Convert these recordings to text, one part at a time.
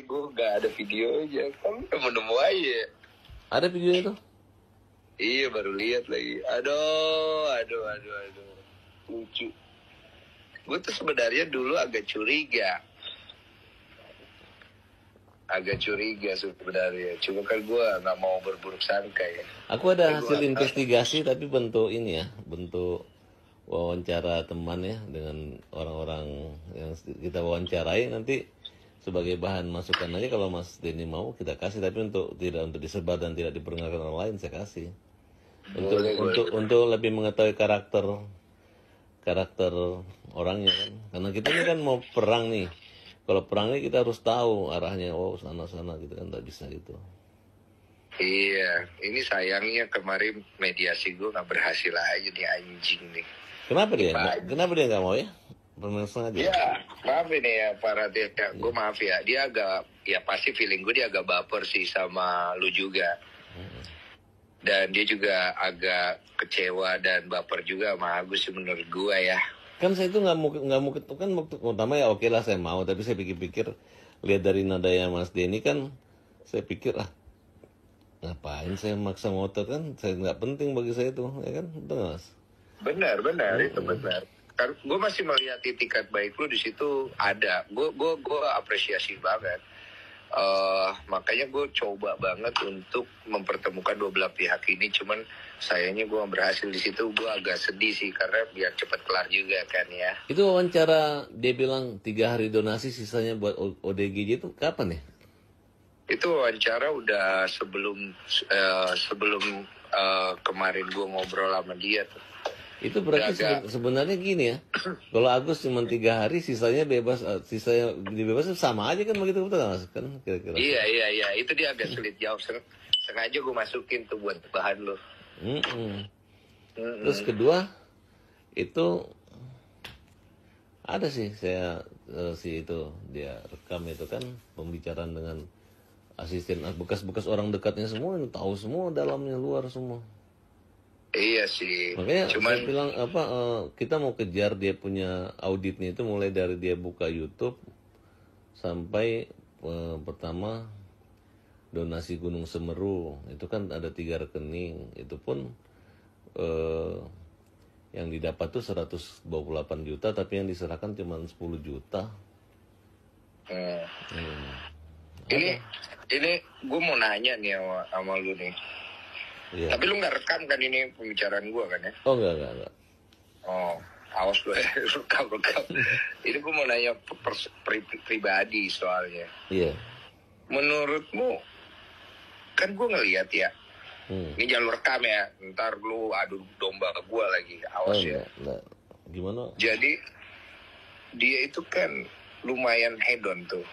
gue gak ada videonya. Kan nemu aja. Ada videonya tuh? Iya, baru lihat lagi. Aduh. Lucu. Gue tuh sebenarnya dulu agak curiga sebenarnya. Cuma kan gue nggak mau berburuk sangka ya. Aku ada hasil investigasi tapi bentuk ini ya, bentuk wawancara teman ya dengan orang-orang yang kita wawancarai, nanti sebagai bahan masukan aja. Kalau Mas Denny mau kita kasih, tapi tidak untuk disebar dan tidak diperkenalkan orang lain saya kasih. Untuk lebih mengetahui karakter orangnya kan. Karena kita ini kan mau perang nih. Kalau perangnya kita harus tahu arahnya, sana gitu kan, nggak bisa gitu. Iya, ini sayangnya kemarin mediasi gue nggak berhasil aja nih, anjing nih. Kenapa dia nggak mau ya? Aja. Ya, maaf ini ya para dia, gue maaf ya, dia agak, ya pasti feeling gue dia agak baper sih sama lu juga. Dan dia juga agak kecewa dan baper juga sama Agus sih menurut gue ya. Kan saya itu nggak mau kan pertama ya oke lah saya mau, tapi saya pikir-pikir lihat dari nadanya Mas Denny kan, saya pikir ngapain saya maksa motor, kan saya nggak penting bagi saya itu, ya kan, betul nggak Mas? Benar itu benar. Karena gue masih melihat itikat baik lu di situ ada. Gue apresiasi banget. Makanya gue coba banget untuk mempertemukan dua belah pihak ini. Cuman sayangnya gue berhasil di situ. Gue agak sedih sih karena biar cepat kelar juga kan ya. Itu wawancara dia bilang 3 hari donasi sisanya buat ODGJ itu kapan ya? Itu wawancara udah sebelum kemarin gue ngobrol sama dia tuh. Itu berarti sebenarnya gini ya. Kalau Agus cuma 3 hari, sisanya bebas, sisanya dibebas sama aja kan begitu, betul Mas? Kan kira-kira. Iya. Itu dia agak sulit jawab. Sengaja gue masukin tuh buat bahan lo. Terus kedua itu ada sih saya itu dia rekam itu kan pembicaraan dengan asisten, bekas orang dekatnya semua, tahu semua dalamnya luar semua. Iya sih. Makanya saya bilang kita mau kejar dia punya auditnya itu mulai dari dia buka YouTube sampai pertama donasi Gunung Semeru itu kan ada 3 rekening, itu pun yang didapat tuh 128 juta tapi yang diserahkan cuma 10 juta. Ini gue mau nanya nih sama lu nih. Iya. Tapi lu nggak rekam kan ini pembicaraan gue kan ya? Oh enggak. Oh, awas lu rekam. Ini gue mau nanya pribadi soalnya. Iya. Menurutmu, kan gue ngelihat ya, ini jangan lu rekam ya, ntar lu adu domba gue lagi, awas ya. Enggak. Gimana? Jadi dia itu kan lumayan hedon tuh,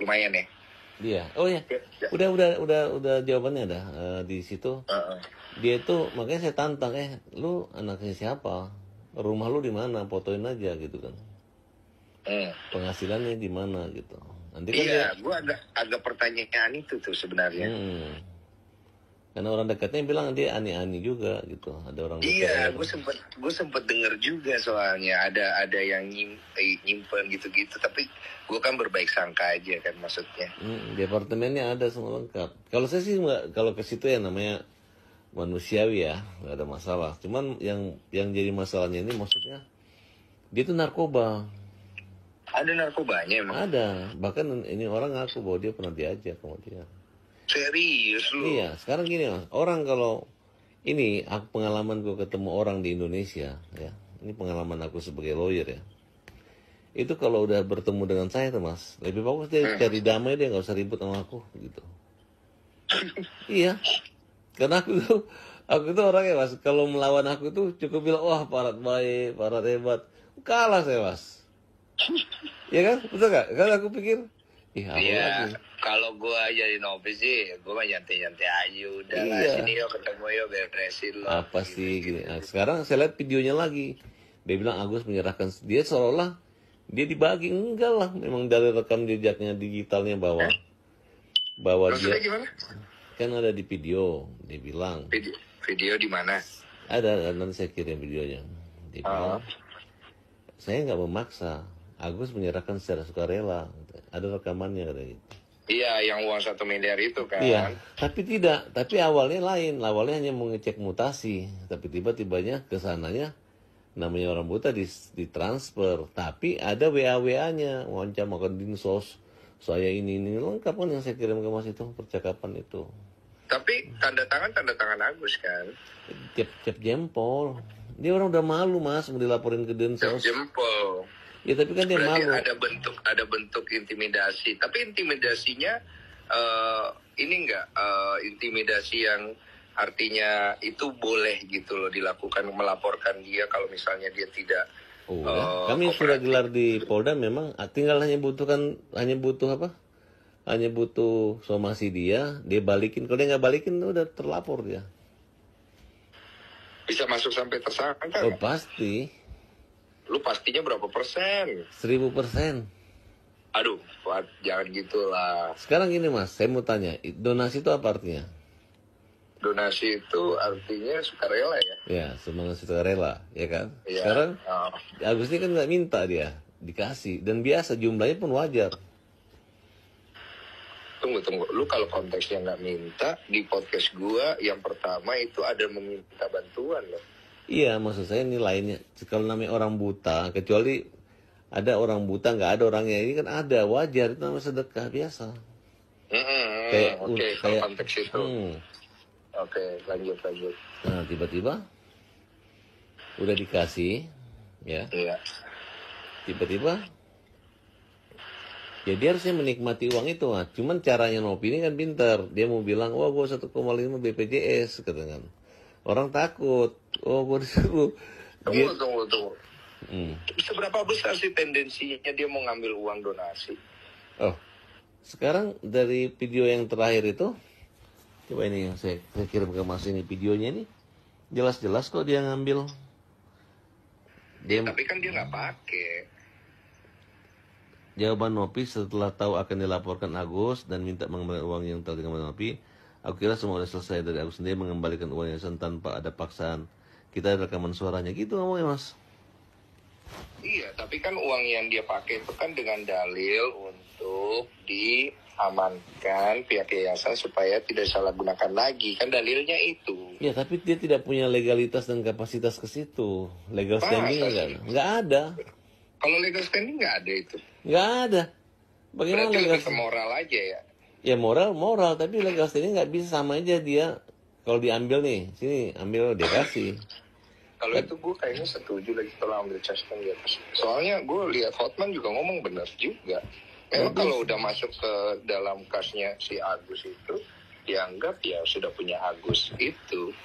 lumayan ya. Dia, udah jawabannya ada di situ. Dia itu makanya saya tantang, lu anaknya siapa? Rumah lu di mana? Fotoin aja gitu kan. Penghasilannya di mana gitu. Nanti kan iya, gue agak pertanyaan itu tuh sebenarnya. Karena orang dekatnya bilang dia ani-ani juga gitu. Ada orang dekat. Iya, gue sempet denger juga soalnya ada yang nyimpen gitu-gitu. Tapi gue kan berbaik sangka aja kan maksudnya. Departemennya ada semua lengkap. Kalau saya sih nggak, kalau ke situ ya namanya manusiawi ya, nggak ada masalah. Cuman yang jadi masalahnya ini maksudnya dia itu narkoba. Ada narkobanya emang? Ada. Bahkan ini orang ngaku bahwa dia pernah diajak sama dia. Serius lu? Iya, sekarang gini Mas, orang kalau ini pengalaman gue ketemu orang di Indonesia ya, ini pengalaman aku sebagai lawyer ya, itu kalau udah bertemu dengan saya tuh Mas, lebih bagus dia cari damai, dia nggak usah ribut sama aku gitu. Iya, karena aku tuh orangnya Mas, kalau melawan aku tuh cukup bilang wah Parat baik, Parat hebat, kalah saya Mas. Iya kan, betul nggak? Kan aku pikir iya, kalau gue jadi novis sih, gue mah nyantai-nyantai aja udah lah, sini yuk ketemu yuk beresin lo. Apa gitu, sih gini. Nah, sekarang saya lihat videonya lagi, dia bilang Agus menyerahkan, dia seolah-olah dia dibagi, enggak lah, memang dari rekam jejaknya digitalnya bahwa maksudnya dia gimana? Kan ada di video, dia bilang video di mana? Ada, nanti saya kirim videonya. Dia bilang saya nggak memaksa, Agus menyerahkan secara sukarela. ada rekamannya katanya gitu. Iya, yang uang 1 miliar itu kan. Iya, tapi tidak. Tapi awalnya lain. Awalnya hanya mengecek mutasi. Tapi tiba-tibanya kesananya namanya orang buta ditransfer. Tapi ada WA-WA-nya. Wancam akan dinsos. Saya ini lengkap kan yang saya kirim ke Mas itu. Percakapan itu. Tapi tanda tangan Agus kan. Cep jempol. Dia orang udah malu Mas. Mau dilaporin ke Cep Densos. jempol. Ya tapi kan dia Berarti malu. ada bentuk intimidasi. Tapi intimidasinya ini enggak intimidasi yang artinya itu boleh gitu loh dilakukan, melaporkan dia kalau misalnya dia tidak. Oh, ya. Kami sudah gelar di Polda memang tinggal hanya butuh apa? Hanya butuh somasi dia balikin. Kalau dia nggak balikin udah terlapor dia. Bisa masuk sampai tersangka. Oh, pasti. Lu pastinya berapa persen? 1000%. Aduh, jangan gitulah. Sekarang gini Mas, saya mau tanya, donasi itu apa artinya? Donasi itu artinya sukarela ya? Ya, semangat sukarela, ya kan? Ya. Sekarang Agus ini kan nggak minta dia, dikasih dan biasa jumlahnya pun wajar. Tunggu. Lu kalau konteksnya nggak minta, di podcast gua yang pertama itu ada meminta bantuan loh. Iya, maksud saya ini lainnya. Kalau namanya orang buta, kecuali ada orang buta nggak ada orangnya, ini kan ada, wajar, itu namanya sedekah biasa. Oke, kalau konteks itu. Oke, lanjut. Nah, tiba-tiba udah dikasih, ya. Iya. Tiba-tiba ya dia harusnya menikmati uang itu. Nah, cuman caranya Nopi ini kan pintar. Dia mau bilang, wah gue 1,5 BPJS, katakan. Orang takut. Oh, gue disuruh. Tunggu. Seberapa besar sih tendensinya dia mau ngambil uang donasi? Oh, sekarang dari video yang terakhir itu, coba ini yang saya kirim ke Mas ini videonya ini, jelas-jelas kok dia ngambil. Tapi kan dia nggak pakai. Jawaban Nopi setelah tahu akan dilaporkan Agus dan minta mengembalikan uang yang telah dikembalikan Nopi, aku kira semua sudah selesai dari Agus sendiri mengembalikan uang yayasan tanpa ada paksaan. Kita ada rekaman suaranya gitu ngomongnya Mas. Iya, tapi kan uang yang dia pakai itu kan dengan dalil untuk diamankan pihak yayasan supaya tidak salah gunakan lagi. Kan dalilnya itu. Ya, tapi dia tidak punya legalitas dan kapasitas ke situ. Legal standing nggak ada. Kalau legal standing nggak ada itu. Nggak ada. Bagaimana berarti legal lebih ke moral aja ya? Ya moral, tapi legal standing nggak bisa sama aja dia. Kalau diambil nih, sini ambil dia kasih. Kalau itu gue kayaknya setuju lagi kalau ambil cashman di atas. Soalnya gue lihat Hotman juga ngomong benar juga. Memang kalau udah masuk ke dalam kasnya si Agus itu, dianggap ya sudah punya Agus itu.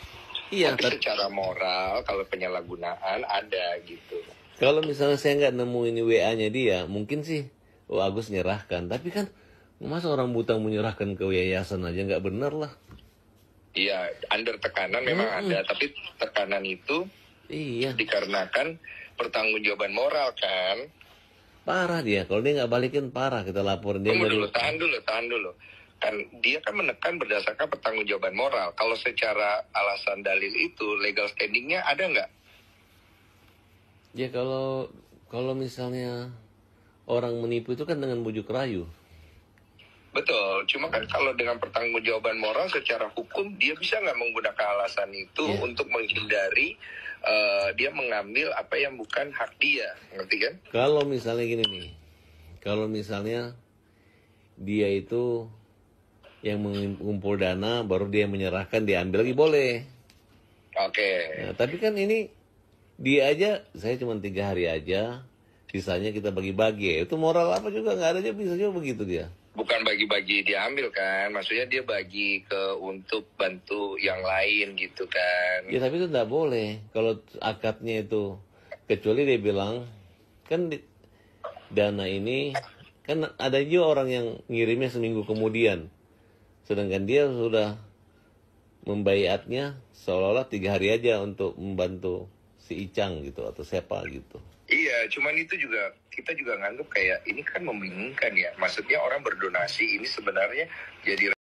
Iya, tapi secara moral kalau penyalahgunaan ada gitu. Kalau misalnya saya nggak nemu ini WA-nya dia, mungkin sih Agus nyerahkan. Tapi kan masa orang buta menyerahkan ke yayasan aja nggak benar lah. Iya, under tekanan memang ada, tapi tekanan itu dikarenakan pertanggungjawaban moral kan. Parah dia, kalau dia nggak balikin parah, kita laporin dia. Tahan dulu. Kan dia kan menekan berdasarkan pertanggungjawaban moral. Kalau secara alasan dalil itu legal standingnya ada nggak? Ya kalau misalnya orang menipu itu kan dengan bujuk rayu. Betul, cuma kan kalau dengan pertanggungjawaban moral secara hukum dia bisa nggak menggunakan alasan itu untuk menghindari dia mengambil apa yang bukan hak dia, ngerti kan? Kalau misalnya gini nih, kalau misalnya dia itu yang mengumpul dana baru dia menyerahkan diambil lagi boleh. Oke. Nah, tapi kan ini dia aja, saya cuma 3 hari aja, sisanya kita bagi-bagi. Itu moral apa juga nggak ada aja, bisa juga begitu dia. Bukan bagi-bagi dia ambil kan, maksudnya dia bagi ke untuk bantu yang lain gitu kan. Ya tapi itu nggak boleh kalau akadnya itu, kecuali dia bilang kan dana ini kan ada juga orang yang ngirimnya seminggu kemudian, sedangkan dia sudah membaiatnya seolah-olah 3 hari aja untuk membantu si Icang gitu atau siapa gitu. Iya, cuman itu juga kita juga nganggap kayak ini kan membingungkan ya. Maksudnya orang berdonasi ini sebenarnya jadi